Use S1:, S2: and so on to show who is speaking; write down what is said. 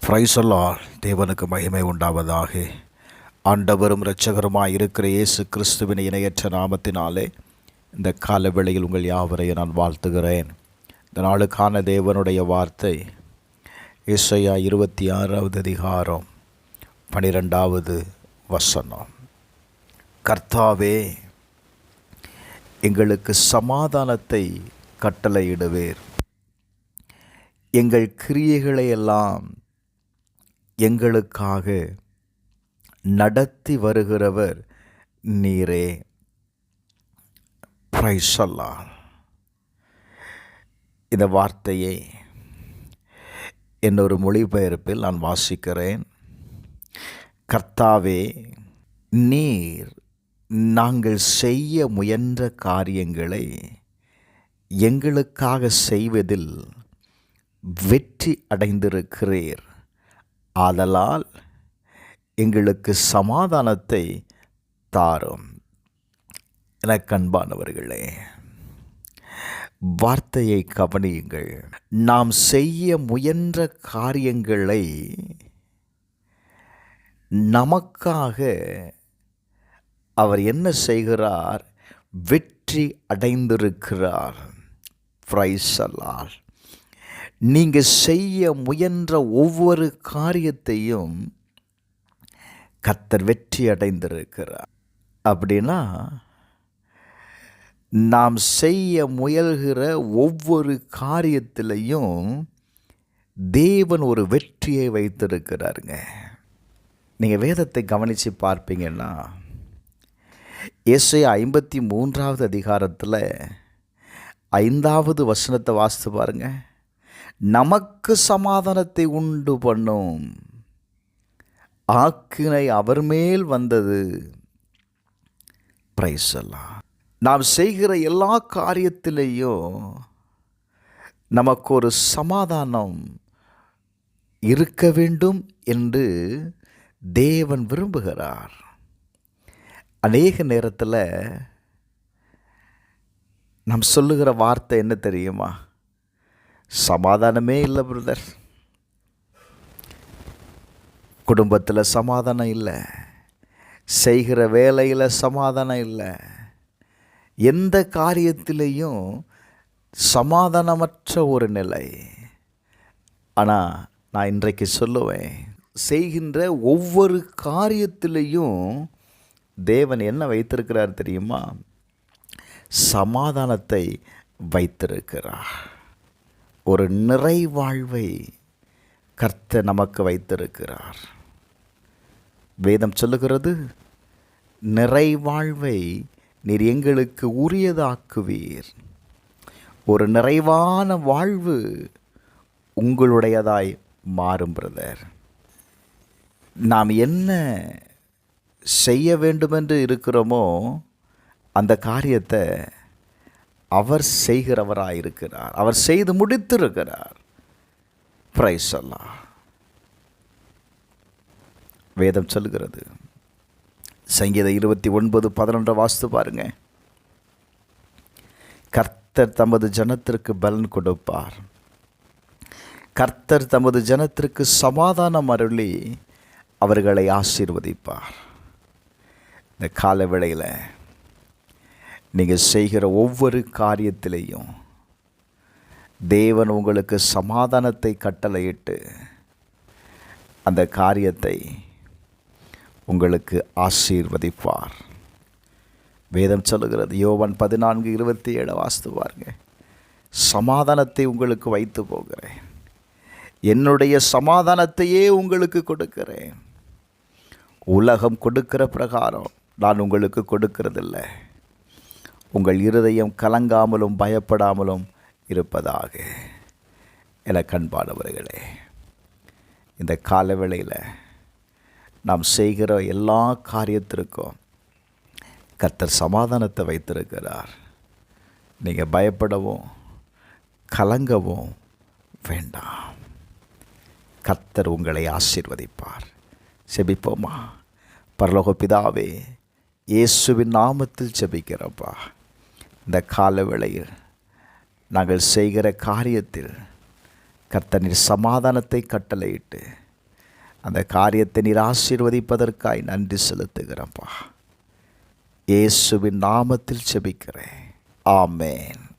S1: Praise the Lord. தேவனுக்கு மகிமை உண்டாவதாக. ஆண்டவரும் இரட்சகருமாய் இருக்கிற இயேசு கிறிஸ்துவின் இணையற்ற நாமத்தினாலே இந்த கால வேளையில் உங்கள் யாவரையும் நான் வாழ்த்துகிறேன். இந்த நாளுக்கான தேவனுடைய வார்த்தை ஏசாயா 26வது அதிகாரம் 12வது வசனம். கர்த்தாவே, எங்களுக்கு சமாதானத்தை கட்டளையிடுவீர். எங்கள் கிரியைகளை எல்லாம் எங்களுக்காக நடத்தி வருகிறவர் நீரே. Praise the Lord. இந்த வார்த்தையை இன்னொரு மொழிபெயர்ப்பில் நான் வாசிக்கிறேன். கர்த்தாவே, நீர் நாங்கள் செய்ய முயன்ற காரியங்களை எங்களுக்காக செய்வதில் வெற்றி அடைந்திருக்கிறீர். ஆதலால் எங்களுக்கு சமாதானத்தை தாரும். எனக்கு அன்பானவர்களே, வார்த்தையை கவனியுங்கள். நாம் செய்ய முயன்ற காரியங்களை நமக்காக அவர் என்ன செய்கிறார்? வெற்றி அடைந்திருக்கிறார். Praise the Lord. நீங்கள் செய்ய முயன்ற ஒவ்வொரு காரியத்தையும் கர்த்தர் வெற்றி அடைந்திருக்கிறார். அப்படின்னா நாம் செய்ய முயல்கிற ஒவ்வொரு காரியத்திலையும் தேவன் ஒரு வெற்றியை வைத்திருக்கிறாருங்க. நீங்கள் வேதத்தை கவனித்து பார்ப்பீங்கன்னா ஏசாயா 53வது அதிகாரத்தில் 5வது வசனத்தை வாசித்து பாருங்க. நமக்கு சமாதானத்தை உண்டு பண்ணும் ஆக்கினை அவர் மேல் வந்தது. Praise the Lord. நாம் செய்கிற எல்லா காரியத்திலேயும் நமக்கு ஒரு சமாதானம் இருக்க வேண்டும் என்று தேவன் விரும்புகிறார். அநேக நேரத்தில் நாம் சொல்லுகிற வார்த்தை என்ன தெரியுமா? சமாதானமே இல்லை பிரதர், குடும்பத்தில் சமாதானம் இல்லை, செய்கிற வேலையில் சமாதானம் இல்லை, எந்த காரியத்திலையும் சமாதானமற்ற ஒரு நிலை. ஆனால் நான் இன்றைக்கு சொல்லுவேன், செய்கின்ற ஒவ்வொரு காரியத்திலையும் தேவன் என்ன வைத்திருக்கிறார் தெரியுமா? சமாதானத்தை வைத்திருக்கிறார். ஒரு நிறைவாழ்வை கர்த்தர் நமக்கு வைத்திருக்கிறார். வேதம் சொல்லுகிறது, நிறைவாழ்வை நீர் எங்களுக்கு உரியதாக்குவீர். ஒரு நிறைவான வாழ்வு உங்களுடையதாய் மாறும் பிரதர். நாம் என்ன செய்ய வேண்டுமென்று இருக்கிறோமோ அந்த காரியத்தை அவர் செய்கிறவராக இருக்கிறார். அவர் செய்து முடித்திருக்கிறார். Praise the Lord. வேதம் சொல்லுகிறது, சங்கீதம் 29:11 வாசித்து பாருங்க. கர்த்தர் தமது ஜனத்திற்கு பலன் கொடுப்பார். கர்த்தர் தமது ஜனத்திற்கு சமாதானம் அருளி அவர்களை ஆசீர்வதிப்பார். இந்த கால வேளையில் நீங்கள் செய்கிற ஒவ்வொரு காரியத்திலையும் தேவன் உங்களுக்கு சமாதானத்தை கட்டளையிட்டு அந்த காரியத்தை உங்களுக்கு ஆசீர்வதிப்பார். வேதம் சொல்லுகிறது, யோவான் 14:27 வாசித்து பாருங்க. சமாதானத்தை உங்களுக்கு வைத்து போகிறேன், என்னுடைய சமாதானத்தையே உங்களுக்கு கொடுக்கிறேன். உலகம் கொடுக்கிற பிரகாரம் நான் உங்களுக்கு கொடுக்கிறதில்லை. உங்கள் இருதயம் கலங்காமலும் பயப்படாமலும் இருப்பதாக. எனக்கு அன்பானவர்களே, இந்த கால வேளையில் நாம் செய்கிற எல்லா காரியத்திற்கும் கர்த்தர் சமாதானத்தை வைத்திருக்கிறார். நீங்கள் பயப்படவும் கலங்கவும் வேண்டாம். கர்த்தர் உங்களை ஆசீர்வதிப்பார். செபிப்போமா? பரலோக பிதாவே, இயேசுவின் நாமத்தில் செபிக்கிறப்பா, இந்த கால வேளையில் நாங்கள் செய்கிற காரியத்தில் கர்த்தர் நீர் சமாதானத்தை கட்டளையிட்டு அந்த காரியத்தை நீர் ஆசீர்வதிப்பதற்காய் நன்றி செலுத்துகிறப்பா. இயேசுவின் நாமத்தில் ஜெபிக்கிறேன். ஆமென்.